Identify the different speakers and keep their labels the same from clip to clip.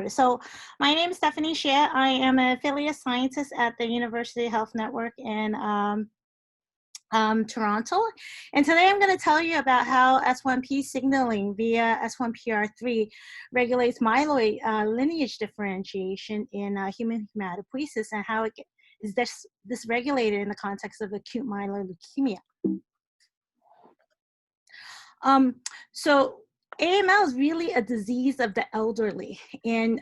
Speaker 1: So my name is Stephanie Xie. I am an affiliate scientist at the University Health Network in Toronto. And today I'm going to tell you about how S1P signaling via S1PR3 regulates myeloid lineage differentiation in human hematopoiesis and how it is dysregulated in the context of acute myeloid leukemia. So AML is really a disease of the elderly, and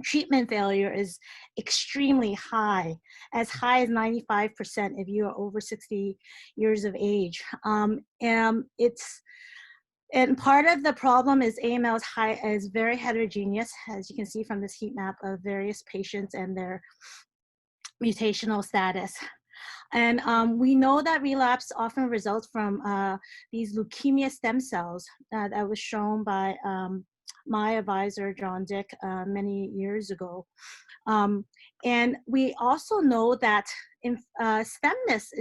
Speaker 1: treatment failure is extremely high as 95% if you are over 60 years of age. And part of the problem is AML is very heterogeneous, as you can see from this heat map of various patients and their mutational status. And we know that relapse often results from these leukemia stem cells that was shown by my advisor, John Dick, many years ago. And we also know that stemness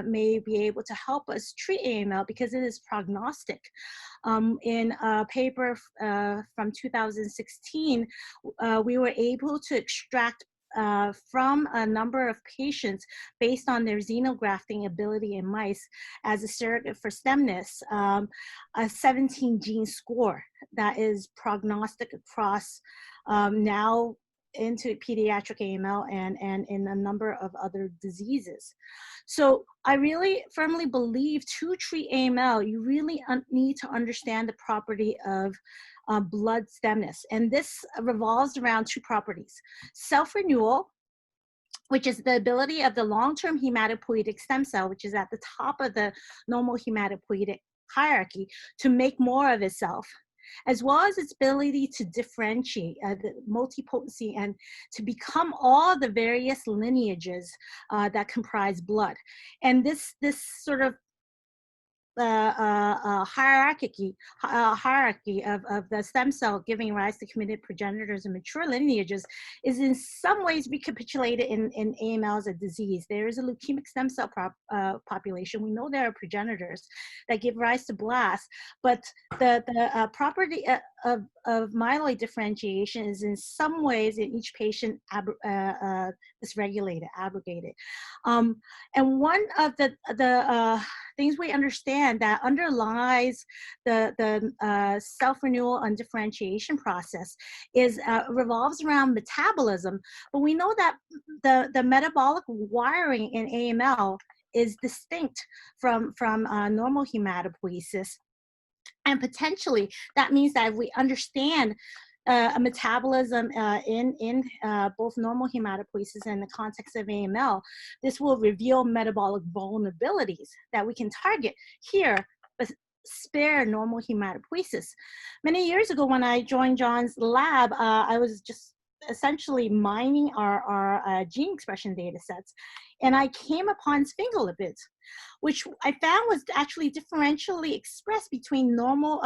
Speaker 1: may be able to help us treat AML because it is prognostic. In a paper from 2016, we were able to extract from a number of patients based on their xenografting ability in mice as a surrogate for stemness, a 17 gene score that is prognostic across now into pediatric AML and in a number of other diseases. So I really firmly believe to treat AML, you really need to understand the property of blood stemness. And this revolves around two properties: self-renewal, which is the ability of the long-term hematopoietic stem cell, which is at the top of the normal hematopoietic hierarchy, to make more of itself, as well as its ability to differentiate, the multipotency, and to become all the various lineages that comprise blood. And this sort of hierarchy of the stem cell giving rise to committed progenitors and mature lineages is in some ways recapitulated in AML as a disease. There is a leukemic stem cell population. We know there are progenitors that give rise to blasts, but the property of myeloid differentiation is in some ways in each patient dysregulated, abrogated. And one of the things we understand that underlies the self-renewal and differentiation process is revolves around metabolism. But we know that the metabolic wiring in AML is distinct from normal hematopoiesis. And potentially that means that if we understand a metabolism in both normal hematopoiesis and the context of AML, this will reveal metabolic vulnerabilities that we can target here, but spare normal hematopoiesis. Many years ago when I joined John's lab, I was just essentially mining our gene expression data sets, and I came upon Sphingolipids, which I found was actually differentially expressed between normal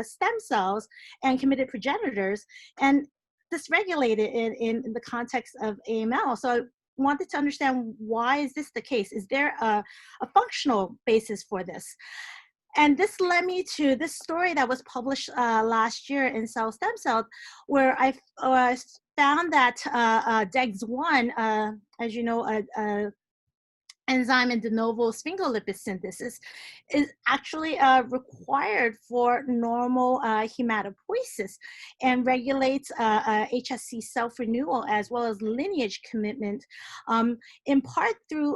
Speaker 1: stem cells and committed progenitors, and dysregulated in the context of AML. So I wanted to understand, why is this the case? Is there a functional basis for this? And this led me to this story that was published last year in Cell Stem Cell, where I found that DEGS1, as you know, enzyme in de novo sphingolipid synthesis, is actually required for normal hematopoiesis and regulates HSC self-renewal as well as lineage commitment, in part through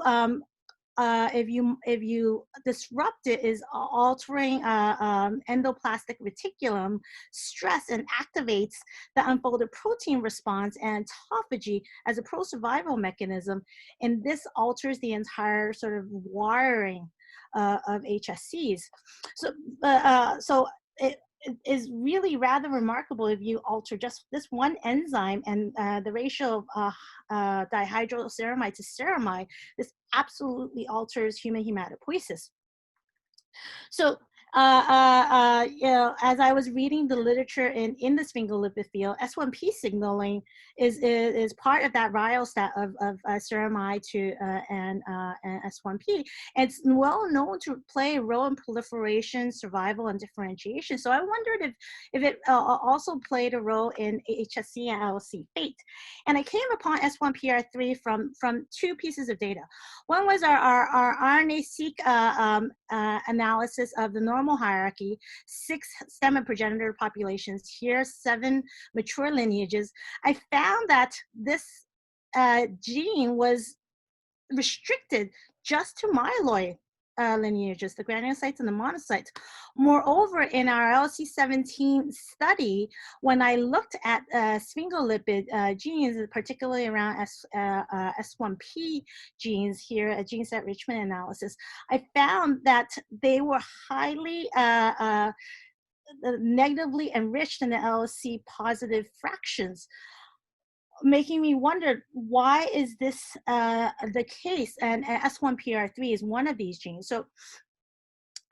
Speaker 1: if you disrupt it, is altering endoplastic reticulum stress and activates the unfolded protein response and autophagy as a pro-survival mechanism, and this alters the entire sort of wiring of HSCs. So it is really rather remarkable if you alter just this one enzyme and the ratio of dihydroceramide to ceramide. This absolutely alters human hematopoiesis. So As I was reading the literature in the sphingolipid field, S1P signaling is part of that rheostat of serum I2 and S1P. It's well known to play a role in proliferation, survival, and differentiation. So I wondered if it also played a role in HSC and LSC fate. And I came upon S1PR3 from two pieces of data. One was our RNA-seq analysis of the normal hierarchy, 6 stem and progenitor populations, here 7 mature lineages. I found that this gene was restricted just to myeloid lineages, the granulocytes and the monocytes. Moreover, in our LC17 study, when I looked at sphingolipid genes, particularly around S1P genes here, a gene set enrichment analysis, I found that they were highly negatively enriched in the LSC positive fractions, making me wonder, why is this the case? And S1PR3 is one of these genes. So,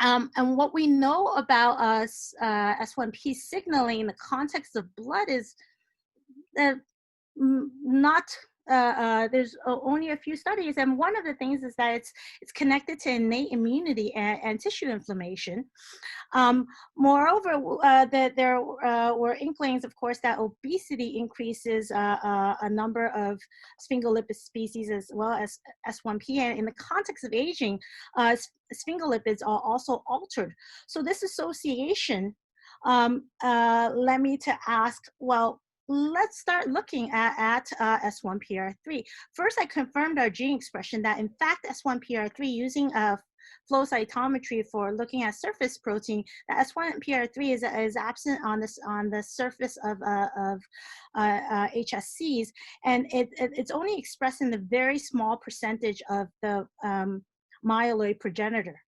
Speaker 1: and what we know about S1P signaling in the context of blood is not, there's only a few studies. And one of the things is that it's connected to innate immunity and tissue inflammation. Moreover, there were inklings, of course, that obesity increases a number of sphingolipid species as well as S1P. And in the context of aging, sphingolipids are also altered. So this association led me to ask, well, let's start looking at S1PR3. First, I confirmed our gene expression that, in fact, S1PR3, using flow cytometry for looking at surface protein, that S1PR3 is absent on the surface of HSCs, and it's only expressed in the very small percentage of the myeloid progenitor.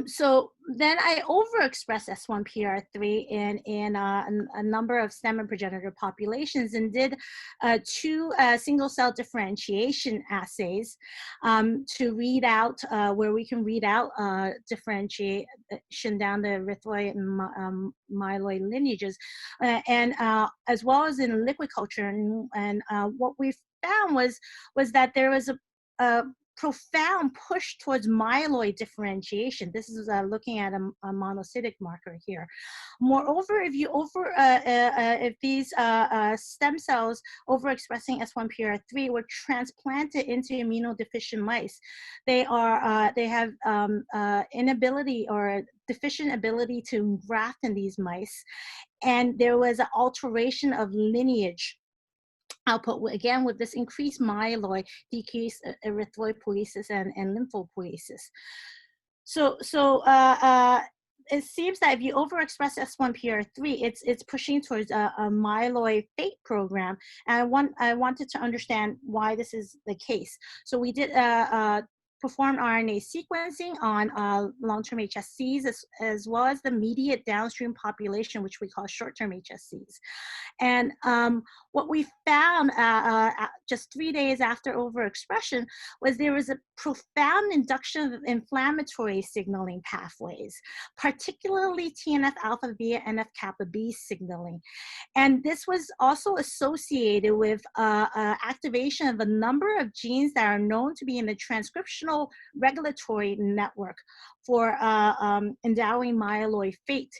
Speaker 1: So then I overexpressed S1PR3 in a number of stem and progenitor populations, and did 2 single cell differentiation assays to read out where we can read out differentiation down the erythroid and myeloid lineages, and as well as in liquid culture. And what we found was that there was a profound push towards myeloid differentiation. This is looking at a monocytic marker here. Moreover, if these stem cells overexpressing S1PR3 were transplanted into immunodeficient mice, they have inability or deficient ability to graft in these mice, and there was an alteration of lineage output, again, with this increased myeloid, decreased erythropoiesis and lymphopoiesis. So it seems that if you overexpress S1PR3, it's pushing towards a myeloid fate program. And I wanted to understand why this is the case. So we did performed RNA sequencing on long-term HSCs, as well as the immediate downstream population, which we call short-term HSCs. And what we found just 3 days after overexpression was there was a profound induction of inflammatory signaling pathways, particularly TNF-alpha via NF-kappa B signaling. And this was also associated with activation of a number of genes that are known to be in the transcriptional regulatory network for endowing myeloid fate.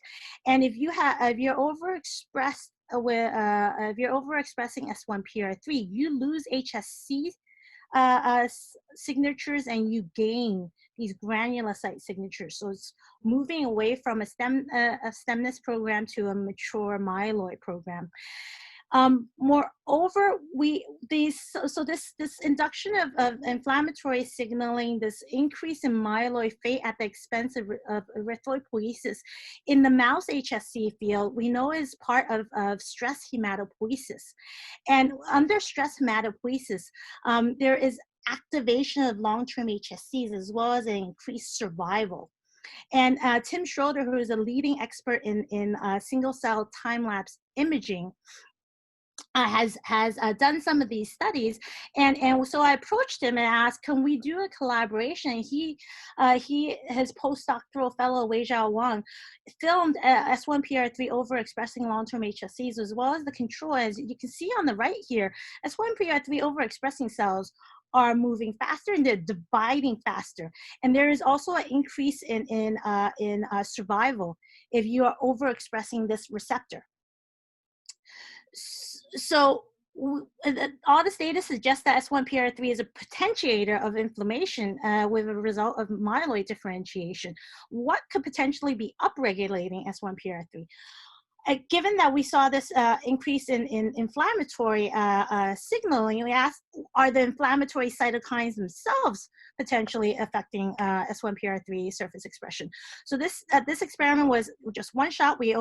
Speaker 1: And if you're overexpressed if you're overexpressing S1PR3, you lose HSC signatures and you gain these granulocyte signatures. So it's moving away from a stemness program to a mature myeloid program. Moreover, this induction of inflammatory signaling, this increase in myeloid fate at the expense of erythropoiesis in the mouse HSC field, we know is part of stress hematopoiesis. And under stress hematopoiesis, there is activation of long-term HSCs as well as an increased survival. And Tim Schroeder, who is a leading expert in single-cell time-lapse imaging, has done some of these studies, and so I approached him and asked, can we do a collaboration? And his postdoctoral fellow Wei Zhao Wang filmed S1PR3 overexpressing long-term HSCs as well as the control. As you can see on the right here, S1PR3 overexpressing cells are moving faster and they're dividing faster, and there is also an increase in survival if you are overexpressing this receptor. So all this data suggests that S1PR3 is a potentiator of inflammation with a result of myeloid differentiation. What could potentially be upregulating S1PR3? Given that we saw this increase in inflammatory signaling, we asked, are the inflammatory cytokines themselves potentially affecting S1PR3 surface expression? So this experiment was just one shot. We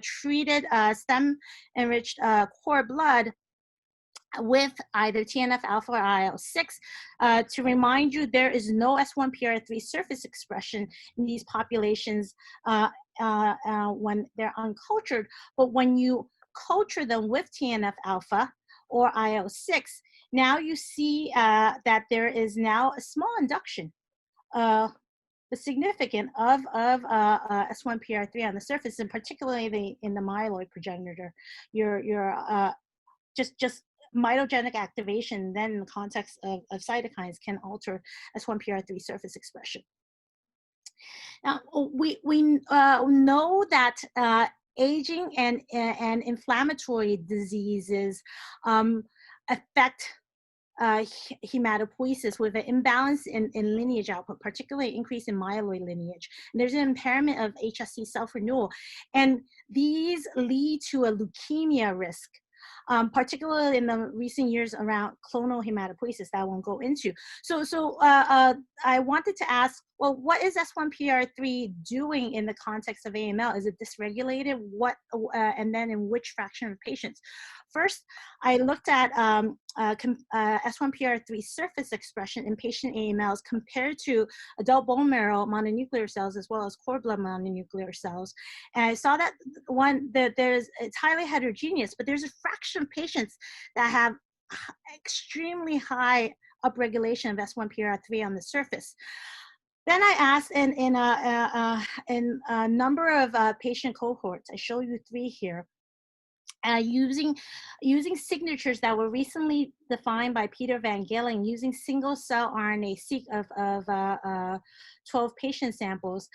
Speaker 1: treated stem-enriched cord blood with either TNF-alpha or IL-6. To remind you, there is no S1PR3 surface expression in these populations when they're uncultured, but when you culture them with TNF-alpha or IL-6, now you see that there is now a small induction, but significant, of S1PR3 on the surface, and particularly in the myeloid progenitor. Just mitogenic activation, then in the context of cytokines, can alter S1PR3 surface expression. Now, we know that aging and inflammatory diseases affect hematopoiesis with an imbalance in lineage output, particularly increase in myeloid lineage. And there's an impairment of HSC self-renewal, and these lead to a leukemia risk. Particularly in the recent years around clonal hematopoiesis that I won't go into. So I wanted to ask, well, what is S1PR3 doing in the context of AML? Is it dysregulated? And then in which fraction of patients? First, I looked at S1PR3 surface expression in patient AMLs compared to adult bone marrow mononuclear cells as well as cord blood mononuclear cells. And I saw that it's highly heterogeneous, but there's a fraction of patients that have extremely high upregulation of S1PR3 on the surface. Then I asked in a number of patient cohorts, I show you 3 here, using signatures that were recently defined by Peter Van Galen, using single cell RNA-seq of 12 patient samples,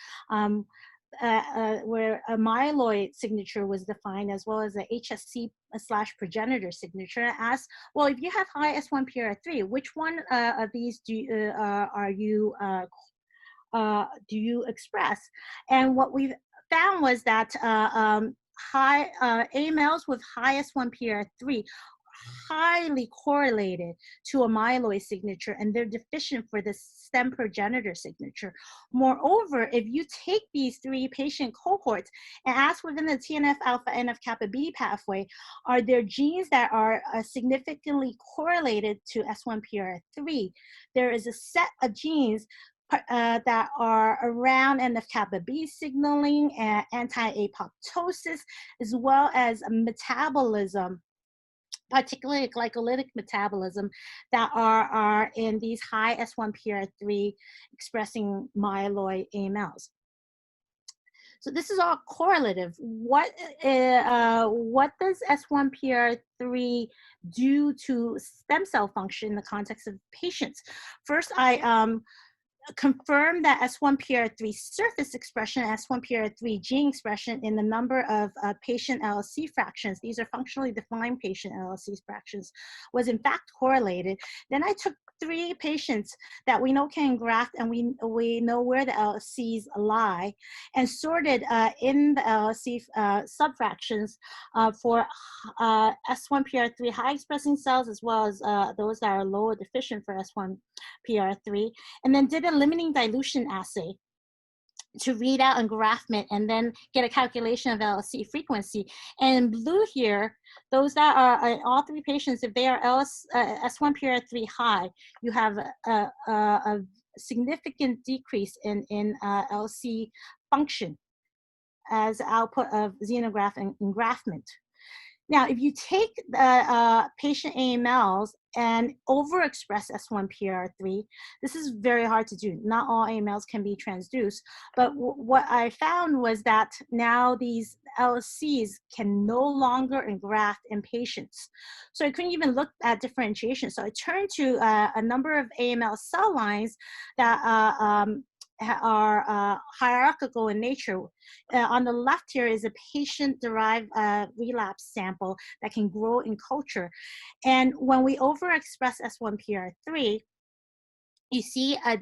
Speaker 1: where a myeloid signature was defined as well as the HSC/progenitor signature. And asked, well, if you have high S1PR3, which one of these do you express? And what we found was that AMLs with high S1PR3 highly correlated to a myeloid signature, and they're deficient for the stem progenitor signature. Moreover, if you take these 3 patient cohorts and ask within the TNF-alpha NF-kappa B pathway, are there genes that are significantly correlated to S1PR3? There is a set of genes that are around NF-kappa B signaling and anti-apoptosis, as well as metabolism, particularly glycolytic metabolism, that are in these high S1PR3 expressing myeloid AMLs. So this is all correlative. What does S1PR3 do to stem cell function in the context of patients? First, I confirmed that S1PR3 surface expression, S1PR3 gene expression in the number of patient LSC fractions, these are functionally defined patient LSC fractions, was in fact correlated. Then I took 3 patients that we know can graft and we know where the LSCs lie, and sorted in the LSC subfractions for S1PR3 high expressing cells as well as those that are low or deficient for S1PR3, and then did a limiting dilution assay to read out engraftment and then get a calculation of LSC frequency. And in blue here, those that are all 3 patients, if they are S1PR3 high, you have a significant decrease in LC function as output of xenograft and engraftment. Now, if you take the patient AMLs and overexpress S1PR3, this is very hard to do. Not all AMLs can be transduced, but what I found was that now these LSCs can no longer engraft in patients. So I couldn't even look at differentiation. So I turned to a number of AML cell lines that are hierarchical in nature. On the left here is a patient-derived relapse sample that can grow in culture. And when we overexpress S1PR3, you see a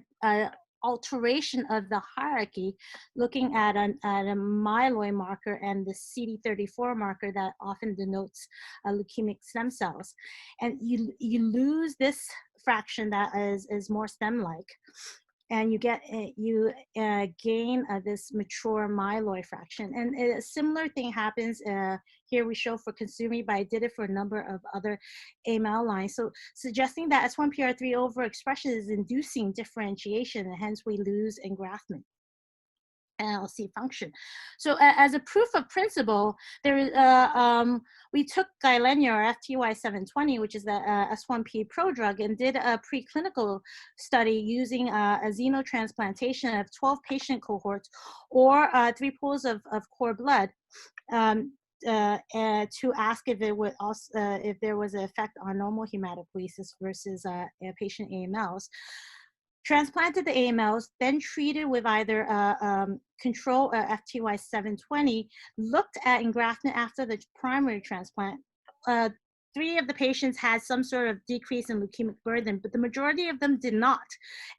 Speaker 1: alteration of the hierarchy, looking at a myeloid marker and the CD34 marker that often denotes leukemic stem cells. And you lose this fraction that is more stem-like. And you get gain this mature myeloid fraction. And a similar thing happens here we show for consuming, but I did it for a number of other AML lines. So suggesting that S1PR3 overexpression is inducing differentiation, and hence we lose engraftment and LSC function. So as a proof of principle, there is we took Gilenya or FTY720, which is the S1P prodrug, and did a preclinical study using a xenotransplantation of 12 patient cohorts or 3 pools of core blood to ask if it would also if there was an effect on normal hematopoiesis versus patient AMLs. Transplanted the AMLs, then treated with either control FTY720, looked at engraftment after the primary transplant. 3 of the patients had some sort of decrease in leukemic burden, but the majority of them did not.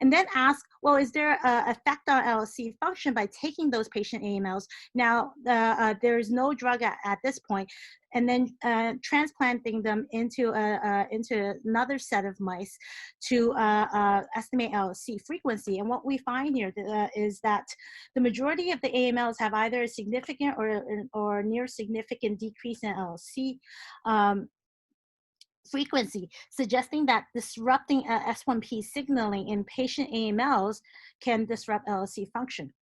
Speaker 1: And then asked, well, is there an effect on LSC function by taking those patient AMLs? Now, there is no drug at this point. And then transplanting them into another set of mice to estimate LSC frequency. And what we find here is that the majority of the AMLs have either a significant or near significant decrease in LSC frequency, suggesting that disrupting S1P signaling in patient AMLs can disrupt LSC function.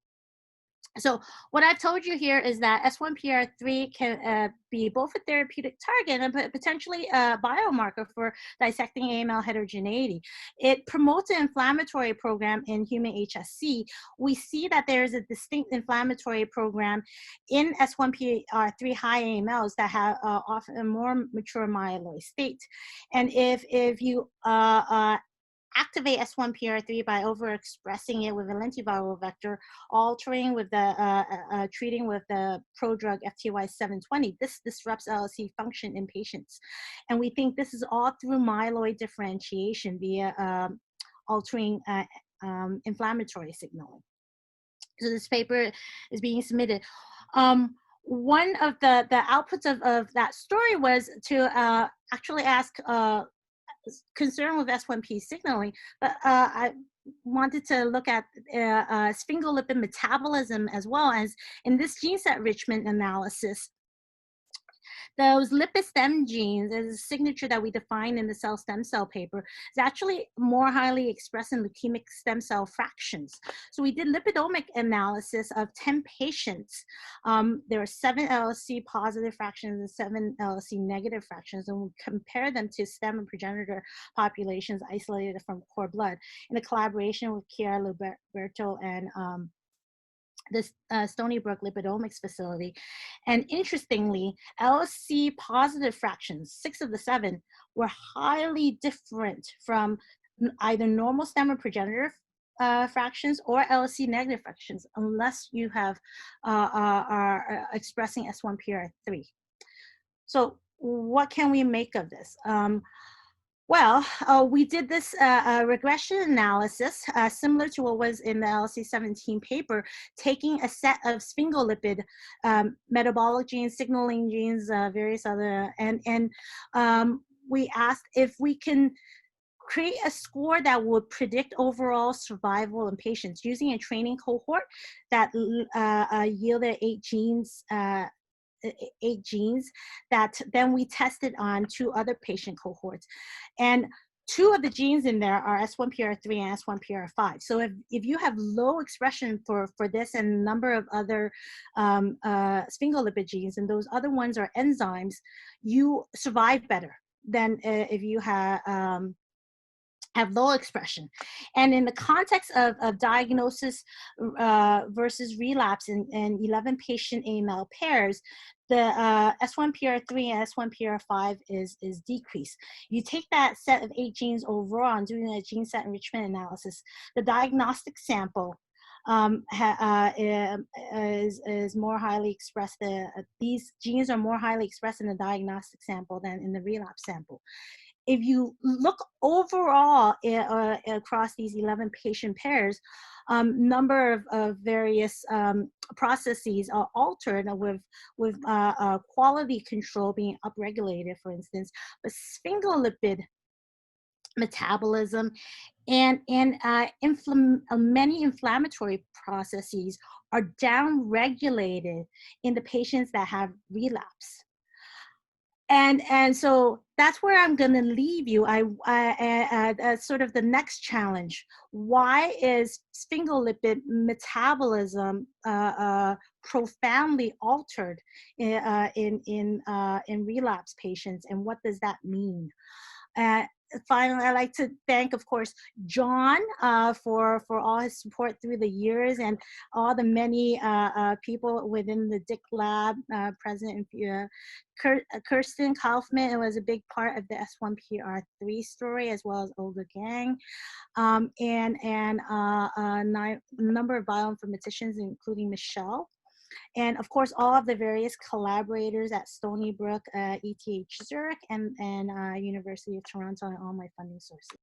Speaker 1: So what I've told you here is that S1PR3 can be both a therapeutic target and potentially a biomarker for dissecting AML heterogeneity. It promotes an inflammatory program in human HSC. We see that there is a distinct inflammatory program in S1PR3 high AMLs that have often a more mature myeloid state. And if you activate S1PR3 by overexpressing it with a lentiviral vector, altering with the treating with the prodrug FTY720. This disrupts LSC function in patients, and we think this is all through myeloid differentiation via altering inflammatory signaling. So this paper is being submitted. One of the outputs of that story was to actually ask concern with S1P signaling, but I wanted to look at sphingolipid metabolism as well. As in this gene set enrichment analysis, those lipid stem genes, as a signature that we defined in the cell stem cell paper, is actually more highly expressed in leukemic stem cell fractions. So we did lipidomic analysis of 10 patients. There were 7 LSC positive fractions and 7 LSC negative fractions, and we compared them to stem and progenitor populations isolated from core blood in a collaboration with Chiara Luberto and this Stony Brook lipidomics facility. And interestingly, LSC positive fractions, 6 of the 7, were highly different from either normal stem or progenitor fractions or LSC negative fractions, unless you have are expressing S1PR3. So what can we make of this? Well, we did this regression analysis similar to what was in the LSC17 paper, taking a set of sphingolipid metabolic genes, signaling genes, various other, and we asked if we can create a score that would predict overall survival in patients using a training cohort that yielded 8 genes that then we tested on 2 other patient cohorts. And two of the genes in there are S1PR3 and S1PR5. So if you have low expression for this and a number of other sphingolipid genes, and those other ones are enzymes, you survive better than if you have low expression. And in the context of diagnosis versus relapse in 11 patient AML pairs, the S1PR3 and S1PR5 is decreased. You take that set of 8 genes overall and doing a gene set enrichment analysis, the diagnostic sample is more highly expressed. These genes are more highly expressed in the diagnostic sample than in the relapse sample. If you look overall across these 11 patient pairs, number of various processes are altered with quality control being upregulated, for instance, but sphingolipid metabolism and many inflammatory processes are downregulated in the patients that have relapse. And so that's where I'm going to leave you. Sort of the next challenge. Why is sphingolipid metabolism profoundly altered in relapse patients, and what does that mean? Finally, I'd like to thank, of course, John for all his support through the years, and all the many people within the DIC lab, President Kirsten Kaufman. It was a big part of the S1PR3 story, as well as Olga Gang, and a number of bioinformaticians, including Michelle. And of course, all of the various collaborators at Stony Brook, ETH Zurich, and University of Toronto, and all my funding sources.